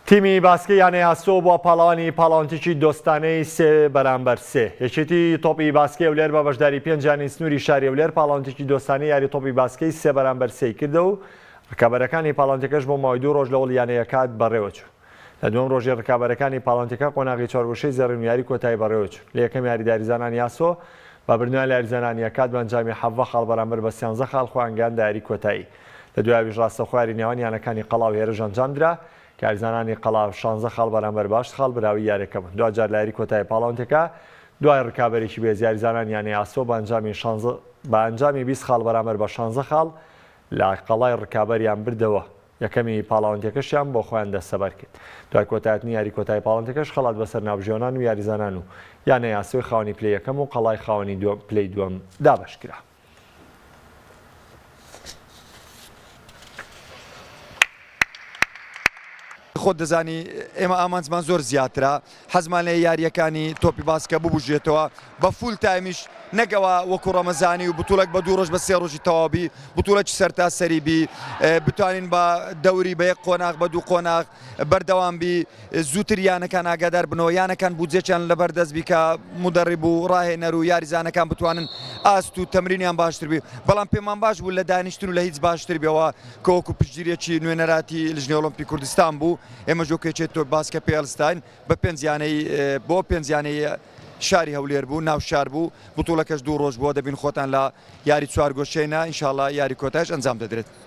تیمی باسکەیانی ئاسۆ بۆ پاڵەوانی پاڵاوانتێکی دۆستانەی 3-3 یەکێتی تۆپی باسکەی ئەولێر بە بەشداری پێنجانی سنووری شاری ئەولێر پاڵاوانتێکی دۆستانەی یاری تۆپی باسکەی 3-3 کردە و ڕکابەرەکانی پاڵاوانتەکەش بۆ ماوەی 2 ڕۆژ لەوڵ یانەیەکات بەڕێوە چوو. لە دووەم ڕۆژی ڕکابەرەکانی پاڵاوانتەکە قۆناغی چوارگۆشەی زەڕین و یاری کۆتایی بەڕێوە چوو. لە یەکەم یاریداریزانانی ئاسۆ بە بردننوای یاریزانانیەکات بە ئەنجامی 7 خاڵ بەرامبەر بە 13 خاڵ خۆیانگەیاندە یاری کۆتایی. لە دوایەویش ڕاستەوخۆیاری نێوان یانەکانی قەڵاو هێرش ئەنجامدرا کە یاریزانانی قەڵاو 16 خاڵ بەرامبەر 8 خاڵ براوی یاریەکە بوون. دوجار لە یاری کۆتایی پاڵاوانتەکە دوای ڕکابەرێکی بێز یاریزانان یانەی ئاسۆ بە ئەنجامی 20 خاڵ بەرامبەر بە 16 خاڵ لە قەڵای ڕکابەریان بردەوە. یەکەمی پاڵاوانتەکەشیان بۆ خۆیان دەستەبەر کرد. دوای کۆتاییتنی یاری کۆتایی پاڵاوانتەکەش خەڵات بەسەر ناوژیۆنان و یاریزانان و یانەی ئاسۆی خاوەنی پلەی یەکەم و قەڵای خاوەنی پلەی دووەم دابەشکرا. خۆت دەزانی ئێمە ئامانجمان زۆر زیاترە حەزمان لە یاریەکانی تۆپی باسکە ببوژێتەوە بە فول تایمیش نەگەوە وەکو ڕەمەزانی و بتوڵک بە 2 ڕۆژ بە 3 ڕۆژی تەواوی بتوڵەکی سەرتاسەری بی بتوانین بە دەوری بە 1 قۆناغ بە 2 قۆناغ بەردەوام بی زووتر یانەکان ئاگادار بنەوە یانەکان بودجێکیان لەبەردەست بی کە مدەڕیب و ڕاهێنەر و یاریزانەکان بتوانن ئاست و تەمرینیان باشتر بی بەڵام پێمان باش بوو لە دانیشتن و لە هیچ باشتر بێەوە کە وەکو پشتگیریەکی نوێنەراتی لیژنەی ئۆلۆمپی کوردستان بوو ئێمە ژۆکێکێت تۆ باسکە پێڵستاین بە بۆ پێنجیانەی شاری هەولێر بوو ناو شار بوو بتوڵەکەش 2 ڕۆژ بووە دەبین خۆتان لە یاری چوارگۆشەیە ئینشاڵڵا یاری کۆتایش ئەنجام دەدرێت.